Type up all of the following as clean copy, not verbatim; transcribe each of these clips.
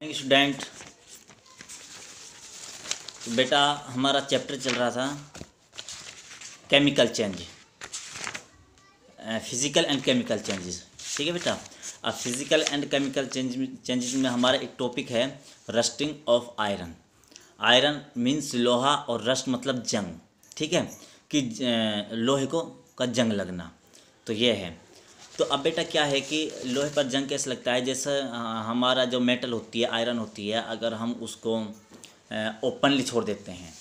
Student, तो बेटा हमारा चैप्टर चल रहा था chemical change, physical and chemical changes. ठीक है बेटा। अब फिज़िकल एंड केमिकल चेंजेस में हमारा एक टॉपिक है rusting of iron. Iron means लोहा और रस्ट मतलब जंग। ठीक है कि लोहे को का जंग लगना, तो ये है। तो अब बेटा क्या है कि लोहे पर जंग कैसे लगता है, जैसे हमारा जो मेटल होती है, आयरन होती है, अगर हम उसको ओपनली छोड़ देते हैं,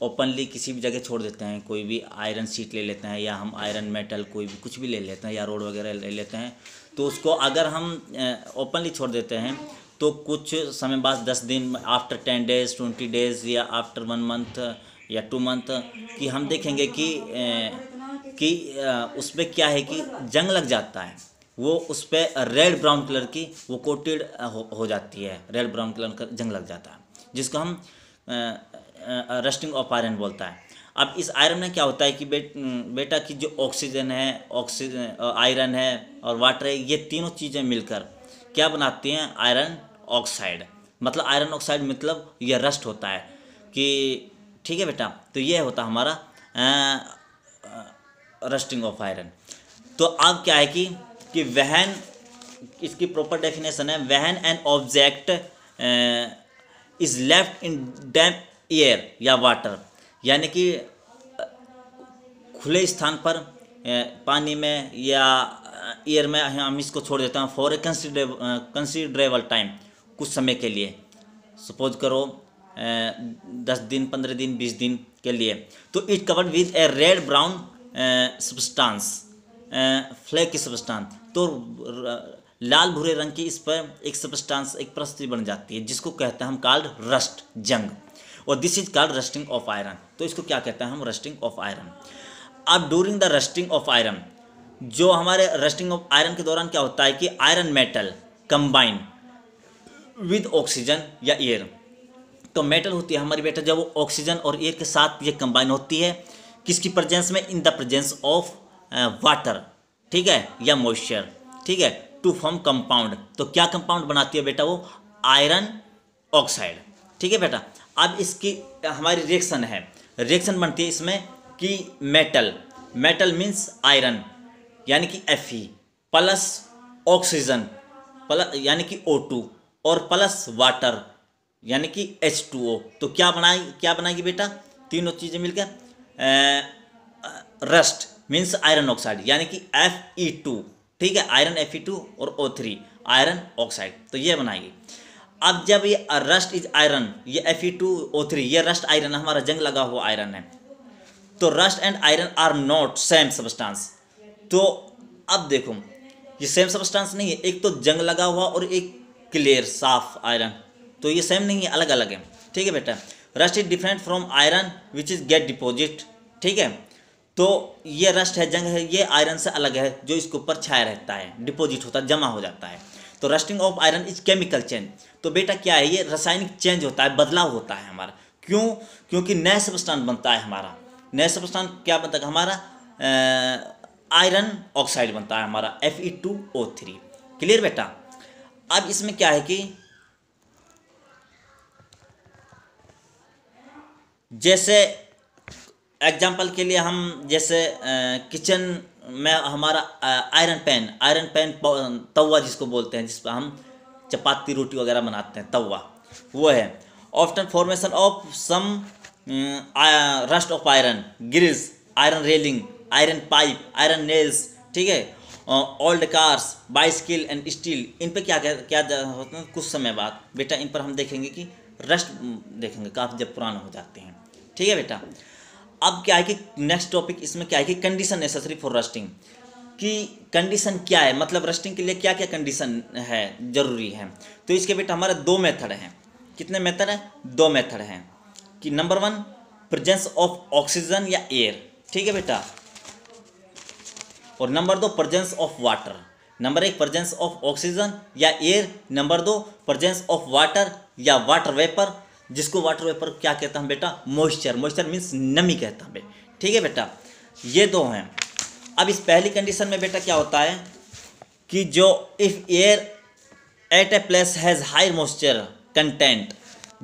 ओपनली किसी भी जगह छोड़ देते हैं, कोई भी आयरन शीट ले लेते हैं या हम आयरन मेटल कोई भी कुछ भी ले लेते हैं या रोड वगैरह ले लेते हैं, तो उसको अगर हम ओपनली छोड़ देते हैं तो कुछ समय बाद 10 दिन, आफ्टर 10 डेज 20 डेज या आफ्टर 1 मंथ या 2 मंथ कि हम देखेंगे कि उसमें क्या है कि जंग लग जाता है। वो उस पर रेड ब्राउन कलर की वो कोटेड हो जाती है, रेड ब्राउन कलर का जंग लग जाता है, जिसको हम रस्टिंग ऑफ आयरन बोलता है। अब इस आयरन में क्या होता है कि बेटा की जो ऑक्सीजन है, आयरन है और वाटर है, ये तीनों चीज़ें मिलकर क्या बनाती हैं, आयरन ऑक्साइड। मतलब आयरन ऑक्साइड मतलब ये रस्ट होता है कि ठीक है बेटा। तो ये होता हमारा रस्टिंग ऑफ आयरन। तो अब क्या है कि वहन, इसकी प्रॉपर डेफिनेशन है, वहन an object is left in damp air या वाटर, यानी कि खुले स्थान पर पानी में या एयर में हम इसको छोड़ देते हैं फॉर ए कंसिडरेबल टाइम, कुछ समय के लिए। सपोज करो 10 दिन, 15 दिन, 20 दिन के लिए। तो it covered with A red brown substance, flaky substance. तो लाल भूरे रंग की इस पर एक सब्सटेंस, एक प्रस्तुति बन जाती है, जिसको कहते हैं हम कॉल्ड रस्ट, जंग। और this is called rusting of iron. तो इसको क्या कहते हैं हम, रस्टिंग ऑफ आयरन। अब during the rusting of iron, जो हमारे रस्टिंग ऑफ आयरन के दौरान क्या होता है कि iron metal combine with oxygen या एयर। तो मेटल होती है हमारी बेटा, जब वो ऑक्सीजन और एयर के साथ ये कंबाइन होती है, किसकी प्रेजेंस में, in the presence of water, ठीक है, या मॉइस्चर, ठीक है, टू फॉर्म कंपाउंड। तो क्या कंपाउंड बनाती है बेटा, वो आयरन ऑक्साइड। ठीक है बेटा। अब इसकी हमारी रिएक्शन है, रिएक्शन बनती है इसमें कि मेटल मीन्स आयरन यानी कि Fe प्लस ऑक्सीजन प्लस यानी कि O2 और प्लस वाटर यानी कि H2O। तो क्या बनाएगी बेटा, तीनों चीज़ें मिलकर रस्ट मीन्स आयरन ऑक्साइड यानी कि Fe2। ठीक है, आयरन Fe2 और O3 आयरन ऑक्साइड, तो ये बनाएगी। अब जब ये रस्ट इज आयरन, ये Fe2O3 ये रस्ट आयरन, हमारा जंग लगा हुआ आयरन है। तो rust and iron are not same substance. तो अब देखो ये सेम सब्सटेंस नहीं है, एक तो जंग लगा हुआ और एक क्लियर साफ आयरन, तो ये सेम नहीं है, अलग अलग है। ठीक है बेटा। Rust is different from iron which is get deposit. ठीक है, तो ये रस्ट है, जंग है, ये आयरन से अलग है, जो इसके ऊपर छाया रहता है, डिपॉजिट होता है, जमा हो जाता है। तो rusting of iron is chemical change. तो बेटा क्या है, ये रासायनिक चेंज होता है, बदलाव होता है हमारा। क्यों? क्योंकि नया सब्सटेंस बनता है हमारा। नया सब्सटेंस क्या बनता है हमारा, आयरन ऑक्साइड बनता है हमारा, Fe2O3। क्लियर बेटा। अब इसमें क्या है कि जैसे एग्जाम्पल के लिए हम जैसे किचन में हमारा आयरन पैन तवा जिसको बोलते हैं, जिस पर हम चपाती रोटी वगैरह बनाते हैं, तवा वो है। Often formation of some rust of iron grills, iron railing, iron pipe, iron nails. ठीक है, old cars, bicycle and steel, इन पे क्या होता है, कुछ समय बाद बेटा इन पर हम देखेंगे कि रस्ट देखेंगे काफ़ी जब पुराने हो जाते हैं। ठीक है बेटा। अब क्या है कि नेक्स्ट टॉपिक इसमें क्या है कि कंडीशन नेसेसरी फॉर रस्टिंग, कि कंडीशन क्या है, मतलब रस्टिंग के लिए क्या क्या कंडीशन है, जरूरी है। तो इसके बेटा हमारे 2 मेथड हैं। कितने मेथड हैं? 2 मेथड हैं कि नंबर 1 प्रेजेंस ऑफ ऑक्सीजन या एयर, ठीक है बेटा, और number 2 presence of water. Number 1 presence of oxygen या air, number 2 presence of water या वाटर वेपर, जिसको वाटर वेपर क्या कहता हम बेटा, मॉइस्चर मीन्स नमी कहता हमें। ठीक है बेटा, ये 2 हैं। अब इस पहली कंडीशन में बेटा क्या होता है कि जो if air at a place has high moisture content,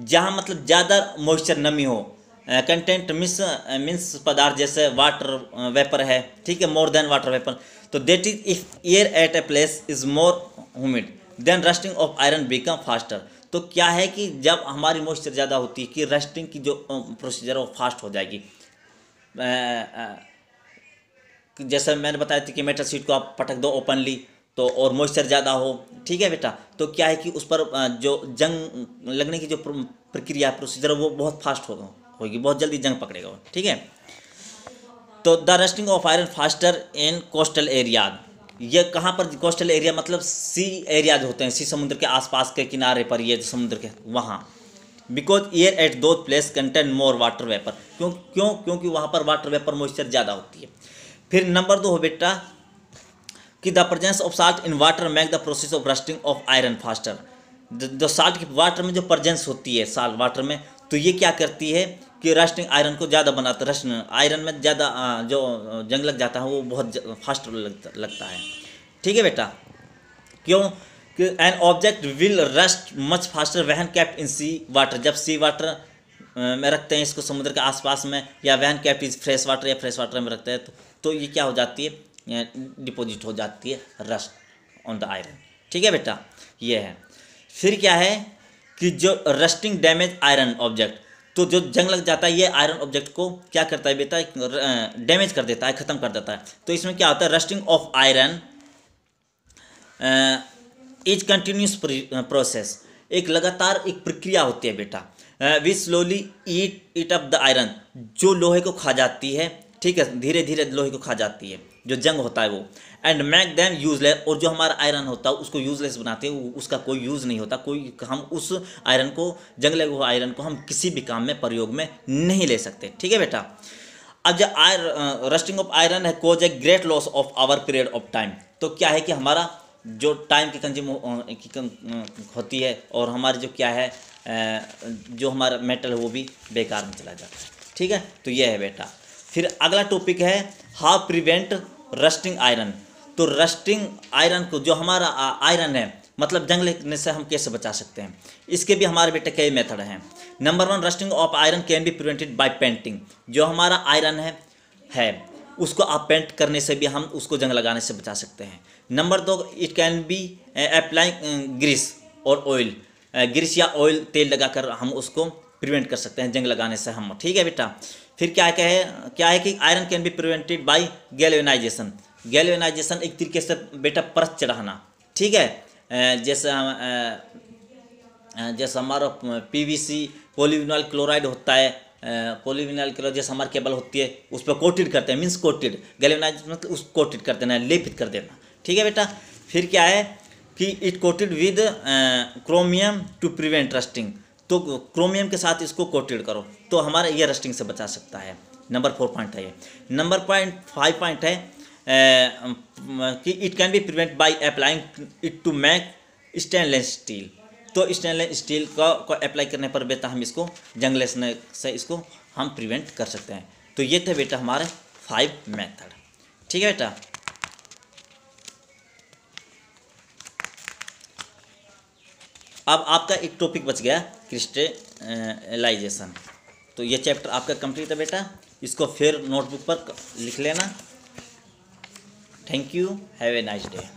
जहाँ मतलब ज़्यादा मॉइस्चर नमी हो, कंटेंट मीन्स पदार्थ जैसे वाटर वेपर है, ठीक है, मोर देन वाटर वेपर, तो that is if air at a place is more humid then rusting of iron become faster. तो क्या है कि जब हमारी मॉइस्चर ज़्यादा होती है कि रस्टिंग की जो प्रोसीजर है वो फास्ट हो जाएगी। जैसे मैंने बताया था कि मेटल शीट को आप पटक दो ओपनली तो, और मॉइस्चर ज़्यादा हो, ठीक है बेटा, तो क्या है कि उस पर जो जंग लगने की जो प्रक्रिया प्रोसीजर है वो बहुत फास्ट होगी, बहुत जल्दी जंग पकड़ेगा वो, ठीक है। तो the rusting of iron faster in coastal area, ये कहाँ पर कोस्टल एरिया मतलब सी एरियाज होते हैं, सी समुद्र के आसपास के किनारे पर, ये समुद्र के वहाँ, बिकॉज एयर एट दो place contain more water vapour, क्योंकि वहाँ पर वाटर वेपर मॉइस्चर ज़्यादा होती है। फिर नंबर 2 हो बेटा कि the presence of salt in water make the process of rusting of iron faster. जो साल्ट की वाटर में जो प्रेजेंस होती है साल्ट वाटर में, तो ये क्या करती है कि रस्टिंग आयरन को ज़्यादा बनाता है, रस्ट आयरन में ज़्यादा जो जंग लग जाता है वो बहुत फास्ट लगता है, ठीक है बेटा। क्यों कि an object will rust much faster वहन कैप्ट इन सी वाटर, जब सी वाटर में रखते हैं इसको समुद्र के आसपास में, या वहन कैप्ट इज फ्रेश वाटर या फ्रेश वाटर में रखते हैं, तो ये क्या हो जाती है, डिपॉजिट हो जाती है रस्ट ऑन द आयरन, ठीक है बेटा, ये है। फिर क्या है कि जो रस्टिंग डैमेज आयरन ऑब्जेक्ट, तो जो जंग लग जाता है ये आयरन ऑब्जेक्ट को क्या करता है बेटा, डैमेज कर देता है, ख़त्म कर देता है। तो इसमें क्या होता है, rusting of iron is continuous process, एक लगातार एक प्रक्रिया होती है बेटा, we slowly eat up the iron, जो लोहे को खा जाती है, ठीक है, धीरे धीरे लोहे को खा जाती है, जो जंग होता है वो, एंड मेक देम यूजलेस, और जो हमारा आयरन होता है उसको यूजलेस बनाते हैं, उसका कोई यूज़ नहीं होता, कोई हम उस आयरन को, जंग लगे हुए आयरन को हम किसी भी काम में प्रयोग में नहीं ले सकते, ठीक है बेटा। अब जो रस्टिंग ऑफ आयरन है cause a great loss of our period of time, तो क्या है कि हमारा जो टाइम की कंज्यूम होती है, और हमारी जो क्या है जो हमारा मेटल है वो भी बेकार में चला जाता है, ठीक है, तो ये है बेटा। फिर अगला टॉपिक है हाउ प्रिवेंट रस्टिंग आयरन, तो रस्टिंग आयरन को, जो हमारा आयरन है मतलब जंग लगने से हम कैसे बचा सकते हैं, इसके भी हमारे बेटे कई मेथड हैं। Number 1, rusting of iron can be prevented by painting, जो हमारा आयरन है उसको आप पेंट करने से भी हम उसको जंग लगाने से बचा सकते हैं। Number 2, it can be applying grease और ऑयल, ग्रीस या ऑयल तेल लगाकर हम उसको प्रिवेंट कर सकते हैं जंग लगाने से हम, ठीक है बेटा। फिर क्या है कि iron can be prevented by galvanisation, galvanisation एक तरीके से बेटा परत चढ़ाना, ठीक है, जैसे हमारा पीवीसी पॉलीविनाइल क्लोराइड होता है, पॉलीविनाइल क्लोराइड जैसे हमारी केबल होती है उस पर कोटेड करते हैं, मीन्स कोटेड, गैल्वेनाइज मतलब उस कोटेड कर देना, लेपित कर देना, ठीक है बेटा। फिर क्या है कि it coated with chromium to prevent rusting, तो क्रोमियम के साथ इसको कोटेड करो तो हमारा ये रस्टिंग से बचा सकता है। नंबर 4 पॉइंट है ये। नंबर 5 पॉइंट है कि it can be prevent by applying it to make stainless steel, तो स्टेनलेस स्टील को अप्लाई करने पर बेटा हम इसको जंगलेस से इसको हम प्रिवेंट कर सकते हैं। तो ये थे बेटा हमारे 5 मेथड, ठीक है बेटा। अब आपका एक टॉपिक बच गया क्रिस्टलाइजेशन, तो ये चैप्टर आपका कंप्लीट है बेटा, इसको फिर नोटबुक पर लिख लेना। Thank you, have a nice day.